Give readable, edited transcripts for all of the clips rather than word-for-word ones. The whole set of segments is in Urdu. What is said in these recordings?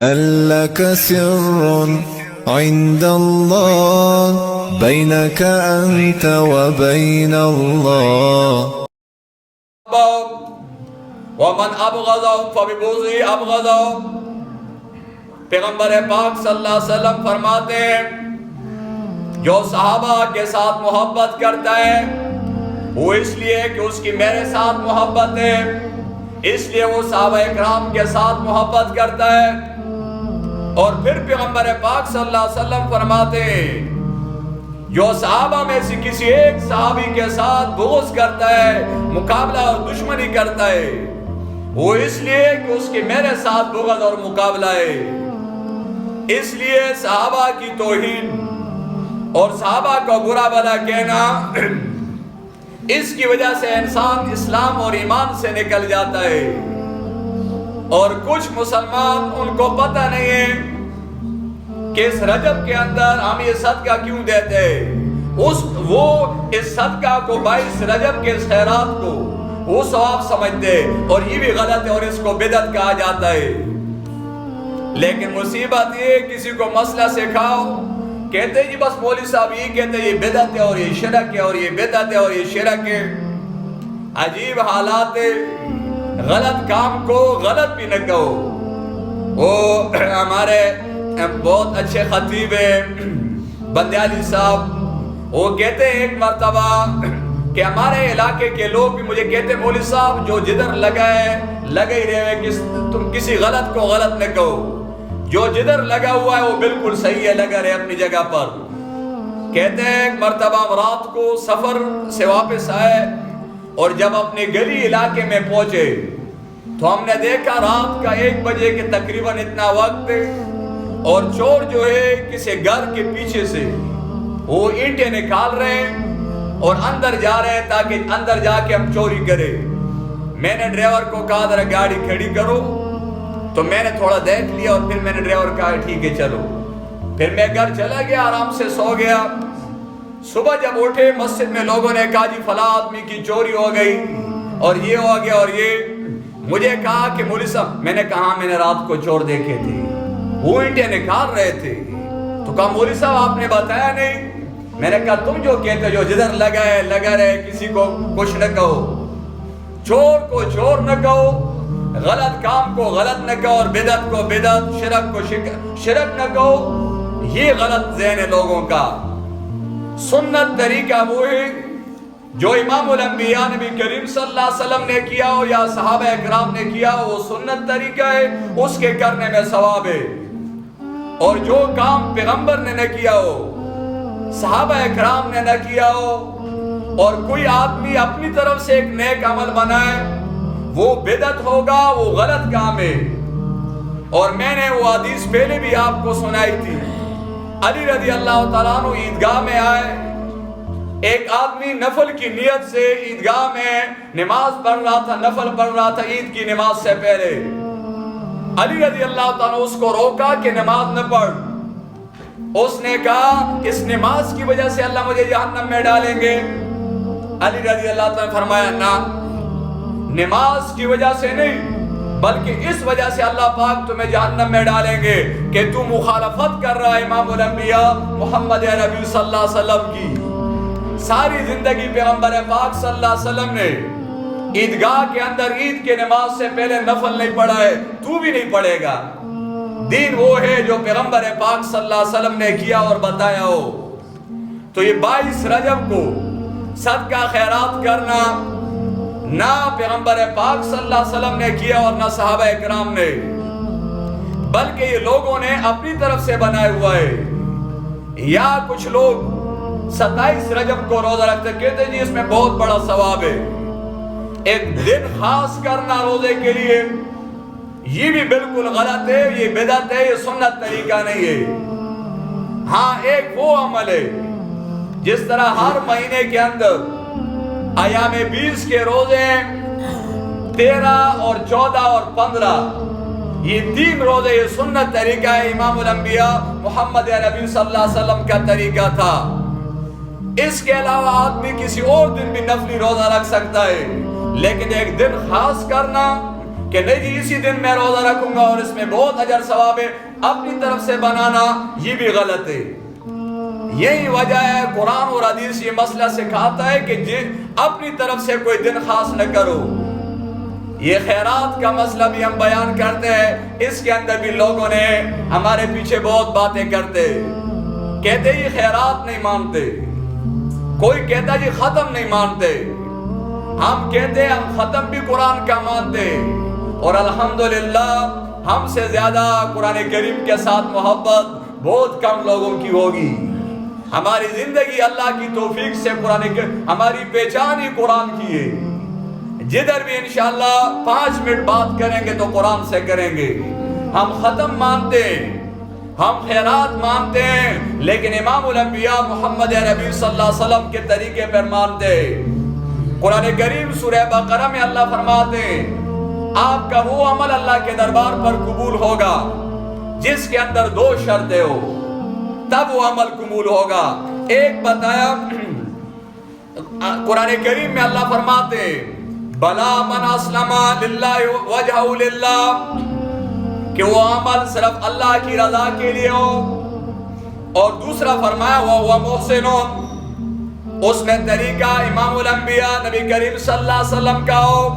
هل لك سر عند الله بينك أنت وبين الله ومن ابغضهم فببغضه ابغضهم. پیغمبر پاک صلی اللہ علیہ وسلم فرماتے ہیں جو صحابہ کے ساتھ محبت کرتا ہے وہ اس لیے کہ اس کی میرے ساتھ محبت ہے، اس لیے وہ صحابہ اکرام کے ساتھ محبت کرتا ہے. اور پھر پیغمبر پاک صلی اللہ علیہ وسلم فرماتے ہیں جو صحابہ میں سے کسی ایک صحابی کے ساتھ بغض کرتا ہے، مقابلہ اور دشمنی کرتا ہے، وہ اس لیے کہ اس کے میرے ساتھ بغض اور مقابلہ ہے. اس لیے صحابہ کی توہین اور صحابہ کو برا بھلا کہنا، اس کی وجہ سے انسان اسلام اور ایمان سے نکل جاتا ہے. اور کچھ مسلمان ان کو پتہ نہیں ہے کہ اس رجب کے اندر ہم یہ صدقہ کیوں دیتے ہیں. وہ اس صدقہ کو 22 رجب کے اس خیرات کو وہ ثواب سمجھتے ہیں، اور یہ بھی غلط ہے اور اس کو بدعت کہا جاتا ہے. لیکن مصیبت یہ کسی کو مسئلہ سکھاؤ، کہتے جی بس مولوی صاحب یہ کہتے یہ بدعت ہے اور یہ شرک ہے اور یہ بدعت ہے اور یہ شرک ہے. عجیب حالات ہے. غلط کام کو غلط بھی نہ کہو. وہ ہمارے بہت اچھے خطیب ہیں بندیالی صاحب، وہ کہتے ہیں ایک مرتبہ کہ ہمارے علاقے کے لوگ بھی مجھے کہتے ہیں مولوی صاحب جو جدھر لگا ہے لگا ہی رہے، تم کسی غلط کو غلط نہ کہو. جو جدھر لگا ہوا ہے وہ بالکل صحیح ہے، لگا رہے اپنی جگہ پر. کہتے ہیں ایک مرتبہ رات کو سفر سے واپس آئے اور جب اپنے گلی علاقے میں پہنچے تو ہم نے دیکھا رات کا 1 بجے کے تقریباً اتنا وقت، اور چور جو ہے کسی گھر کے پیچھے سے وہ اینٹیں نکال رہے ہیں اور اندر جا رہے ہیں تاکہ اندر جا کے ہم چوری کریں. میں نے ڈرائیور کو کہا ذرا گاڑی کھڑی کرو، تو میں نے تھوڑا دیکھ لیا اور پھر میں نے ڈرائیور کہا ٹھیک ہے چلو. پھر میں گھر چلا گیا، آرام سے سو گیا. صبح جب اٹھے مسجد میں لوگوں نے کہا جی فلاں آدمی کی چوری ہو گئی اور یہ ہو گیا اور یہ. مجھے کہا کہ مولوی صاحب، میں نے کہا میں نے رات کو چور دیکھے تھے، وہ اینٹیں نکال رہے تھے. تو کہا مولوی صاحب آپ نے بتایا نہیں. میں نے کہا تم جو کہتے جو جدھر لگا ہے لگا رہے، کسی کو کچھ نہ کہو، چور کو چور نہ کہو، غلط کام کو غلط نہ کہو، اور بدعت کو بدعت، شرک کو شرک نہ کہو. یہ غلط ذہن ہے لوگوں کا. سنت طریقہ وہ ہے جو امام الانبیاء نبی کریم صلی اللہ علیہ وسلم نے کیا ہو یا صحابہ اکرام نے کیا ہو، وہ سنت طریقہ ہے، اس کے کرنے میں ثواب ہے. اور جو کام پیغمبر نے نہ کیا ہو، صحابہ اکرام نے نہ کیا ہو، اور کوئی آدمی اپنی طرف سے ایک نیک عمل بنائے، وہ بدعت ہوگا، وہ غلط کام ہے. اور میں نے وہ حدیث پہلے بھی آپ کو سنائی تھی. علی رضی اللہ تعالیٰ عنہ عیدگاہ میں آئے، ایک آدمی نفل کی نیت سے عیدگاہ میں نماز پڑھ رہا تھا، نفل پڑھ رہا تھا عید کی نماز سے پہلے. علی رضی اللہ تعالیٰ اس کو روکا کہ نماز نہ پڑھ. اس نے کہا اس نماز کی وجہ سے اللہ مجھے جہنم میں ڈالیں گے. علی رضی اللہ تعالیٰ نے فرمایا نہ، نماز کی وجہ سے نہیں بلکہ اس وجہ سے اللہ پاک تمہیں جہنم میں ڈالیں گے کہ تو مخالفت کر رہا ہے امام الانبیاء محمد عربی صلی اللہ علیہ وسلم کی. ساری زندگی پیغمبر پاک صلی اللہ علیہ وسلم نے عیدگاہ کے اندر عید کے نماز سے پہلے نفل نہیں پڑھا ہے، تو بھی نہیں پڑھے گا. دین وہ ہے جو پیغمبر پاک صلی اللہ علیہ وسلم نے کیا اور بتایا ہو. تو یہ 22 رجب کو صدقہ خیرات کرنا نہ پیغمبر پاک صلی اللہ علیہ وسلم نے کیا اور نہ صحابہ اکرام نے، بلکہ یہ لوگوں نے اپنی طرف سے بنایا ہوا ہے. یا کچھ لوگ 27 رجب کو روزہ رکھتے کہتے جی اس میں بہت بڑا ثواب ہے. ایک دن خاص کرنا روزے کے لیے یہ بھی بالکل غلط ہے، یہ بدعت ہے، یہ سنت طریقہ نہیں ہے. ہاں ایک وہ عمل ہے جس طرح ہر مہینے کے اندر ایام 20 کے روزے 13 اور 14 اور 15، یہ 3 روزے یہ سنت طریقہ ہے، امام الانبیاء محمد عربی صلی اللہ علیہ وسلم کا طریقہ تھا. اس کے علاوہ آدمی کسی اور دن بھی نفلی روزہ رکھ سکتا ہے، لیکن ایک دن خاص کرنا کہ نہیں جی اسی دن میں روزہ رکھوں گا اور اس میں بہت اجر ثواب ہے، اپنی طرف سے بنانا یہ بھی غلط ہے۔ یہی وجہ ہے قرآن اور حدیث یہ مسئلہ سکھاتا ہے کہ اپنی طرف سے کوئی دن خاص نہ کرو۔ یہ خیرات کا مسئلہ بھی ہم بیان کرتے ہیں، اس کے اندر بھی لوگوں نے ہمارے پیچھے بہت باتیں کرتے، کہتے یہ خیرات نہیں مانتے، کوئی کہتا یہ ختم نہیں مانتے، ہم کہتے ہم ختم بھی قرآن کا مانتے، اور الحمدللہ ہم سے زیادہ قرآن کریم کے ساتھ محبت بہت کم لوگوں کی ہوگی۔ ہماری زندگی اللہ کی توفیق سے ہماری پہچان ہی قرآن کی ہے۔ جدھر بھی انشاءاللہ 5 منٹ بات کریں گے تو قرآن سے کریں گے۔ ہم ختم مانتے ہیں، ہم خیرات مانتے ہیں، لیکن امام الانبیاء محمد نبی صلی اللہ علیہ وسلم کے طریقے پر مانتے ہیں۔ قرآن کریم سورہ بقرہ میں اللہ فرماتے ہیں آپ کا وہ عمل اللہ کے دربار پر قبول ہوگا جس کے اندر 2 شرطیں ہو، تب وہ عمل قبول ہوگا۔ ایک بتایا قرآن کریم میں اللہ فرماتے ہیں بلا من اسلم للہ وجہہ للہ، کہ وہ عمل صرف اللہ کی رضا کے لیے ہو، اور دوسرا فرمایا وہ محسن، اس میں طریقہ امام الانبیاء نبی کریم صلی اللہ علیہ وسلم کا ہو،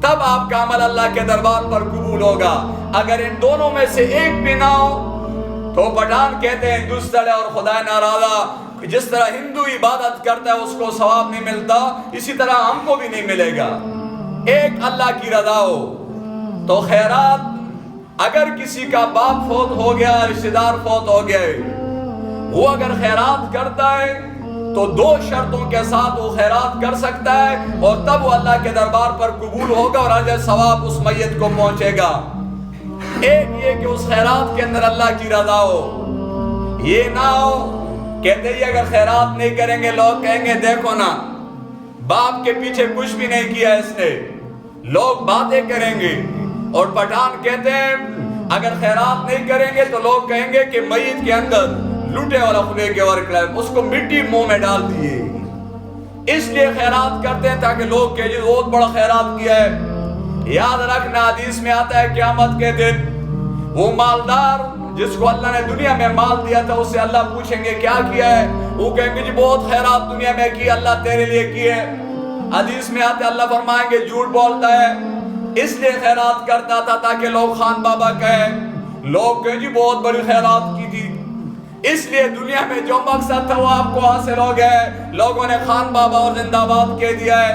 تب آپ کا عمل اللہ کے دربار پر قبول ہوگا۔ اگر ان دونوں میں سے ایک بھی نہ ہو تو پٹھان کہتے ہیں ہندوستان اور خدا ناراضہ، جس طرح ہندو عبادت کرتا ہے اس کو ثواب نہیں ملتا، اسی طرح ہم کو بھی نہیں ملے گا۔ ایک اللہ کی رضا ہو تو خیرات، اگر کسی کا باپ فوت ہو گیا، رشتہ دار فوت ہو گئے، وہ اگر خیرات کرتا ہے تو 2 شرطوں کے ساتھ وہ خیرات کر سکتا ہے، اور تب وہ اللہ کے دربار پر قبول ہوگا اور اجر ثواب اس میت کو پہنچے گا۔ ایک یہ کہ اس خیرات کے اندر اللہ کی رضا ہو، یہ نہ ہو کہتے ہیں اگر خیرات نہیں کریں گے لوگ کہیں گے دیکھو نا باپ کے پیچھے کچھ بھی نہیں کیا اس نے، لوگ باتیں کریں گے۔ اور پٹھان کہتے ہیں اگر خیرات نہیں کریں گے تو لوگ کہیں گے کہ میت کے اندر لوٹے والا خلے کے ورک لائے، اس کو مٹی منہ میں ڈال دیے، اس لیے خیرات کرتے ہیں تاکہ لوگ کہیں بہت بڑا خیرات کیا ہے۔ یاد رکھنا حدیث میں آتا ہے قیامت کے دن وہ مالدار جس کو اللہ نے دنیا میں مال دیا تھا اس سے اللہ پوچھیں گے کیا کیا ہے، وہ کہیں گے جی بہت خیرات دنیا میں کی، اللہ تیرے لیے کی ہے۔ حدیث میں آتے اللہ فرمائیں گے جھوٹ بولتا ہے، اس لیے خیرات کرتا تھا تاکہ لوگ خان بابا کہیں، لوگ کہیں جی بہت بڑی خیرات کی تھی، اس لیے دنیا میں جو مقصد تھا وہ آپ کو حاصل ہو گیا ہے، لوگوں نے خان بابا اور زندہ باد کہہ دیا ہے،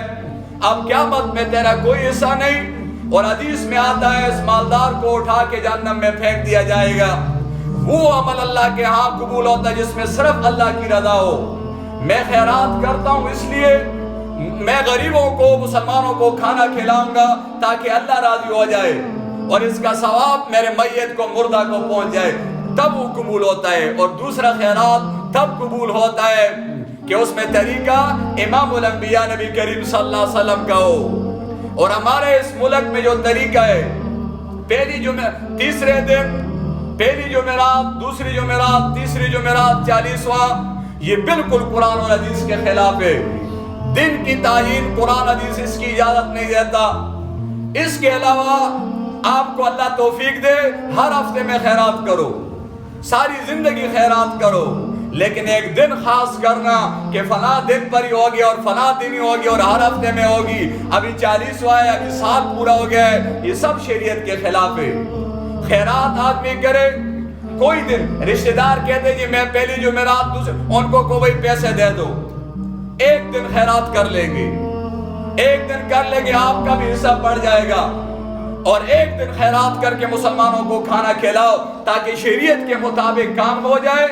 اب قیامت میں تیرا کوئی حصہ نہیں۔ اور حدیث میں آتا ہے اس مالدار کو اٹھا کے جہنم میں پھینک دیا جائے گا۔ وہ عمل اللہ کے ہاں قبول ہوتا ہے جس میں صرف اللہ کی رضا ہو۔ میں خیرات کرتا ہوں اس لیے میں غریبوں کو، مسلمانوں کو کھانا کھلاؤں گا تاکہ اللہ راضی ہو جائے اور اس کا ثواب میرے میت کو، مردہ کو پہنچ جائے، تب وہ قبول ہوتا ہے۔ اور دوسرا خیرات تب قبول ہوتا ہے کہ اس میں طریقہ امام الانبیاء نبی کریم صلی اللہ علیہ وسلم کا ہو۔ اور ہمارے اس ملک میں جو طریقہ ہے تیسرے دن، پہلی جمعرات، دوسری جمعرات، تیسری جمعرات، 40واں، یہ بالکل قرآن اور حدیث کے خلاف ہے۔ دن کی تعیین قرآن حدیث اس کی اجازت نہیں دیتا۔ اس کے علاوہ آپ کو اللہ توفیق دے ہر ہفتے میں خیرات کرو، ساری زندگی خیرات کرو، لیکن ایک دن خاص کرنا کہ فلاں دن پر ہی ہوگی اور فلاں دن ہی ہوگی اور ہر ہفتے میں ہوگی، ابھی 40واں ہے، ابھی سال پورا ہو گیا ہے، یہ سب شریعت کے خلاف ہے۔ خیرات آدمی کرے کوئی دن، رشتہ دار کہتے جی میں پہلی جمعرات دوسرے، ان کو کوئی پیسے دے دو، ایک دن خیرات کر لیں گے، ایک دن کر لیں گے، آپ کا بھی حصہ بڑھ جائے گا۔ اور ایک دن خیرات کر کے مسلمانوں کو کھانا کھلاؤ تاکہ شریعت کے مطابق کام ہو جائے،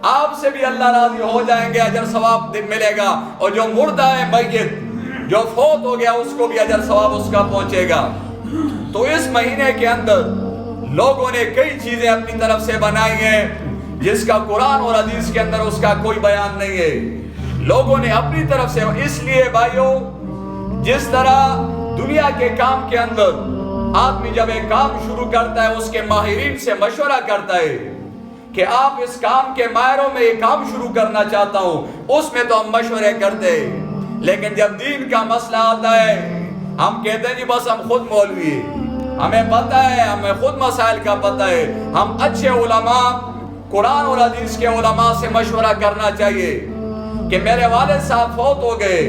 آپ سے بھی اللہ راضی ہو جائیں گے، اجر ثواب ملے گا، اور جو مردہ ہے میت جو فوت ہو گیا اس کو بھی اجر ثواب اس کا پہنچے گا۔ تو اس مہینے کے اندر لوگوں نے کئی چیزیں اپنی طرف سے بنائی ہیں جس کا قرآن اور حدیث کے اندر اس کا کوئی بیان نہیں ہے، لوگوں نے اپنی طرف سے۔ اس لیے بھائیو، جس طرح دنیا کے کام کے اندر آدمی جب ایک کام شروع کرتا ہے اس کے ماہرین سے مشورہ کرتا ہے کہ آپ اس کام کے ماہروں میں یہ کام شروع کرنا چاہتا ہوں، اس میں تو ہم مشورے کرتے ہیں، لیکن جب دین کا مسئلہ آتا ہے ہم کہتے ہیں جی بس ہم خود مولوی ہیں، ہمیں پتہ ہے، ہمیں خود مسائل کا پتہ ہے، ہم اچھے علماء قرآن اور حدیث کے علماء سے مشورہ کرنا چاہیے کہ میرے والد صاحب فوت ہو گئے،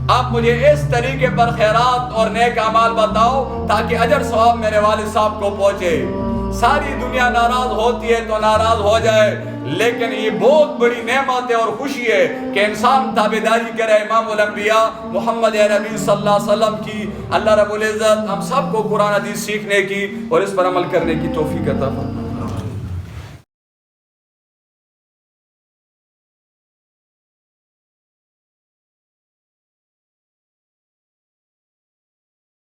آپ مجھے اس طریقے پر خیرات اور نیک اعمال بتاؤ تاکہ اجر ثواب میرے والد صاحب کو پہنچے۔ ساری دنیا ناراض ہوتی ہے تو ناراض ہو جائے، لیکن یہ بہت بڑی نعمت ہے اور خوشی ہے کہ انسان تابعداری کرے امام الانبیاء محمد نبی صلی اللہ علیہ وسلم کی۔ اللہ رب العزت ہم سب کو قرآن حدیث سیکھنے کی اور اس پر عمل کرنے کی توفیق عطا فرمائے۔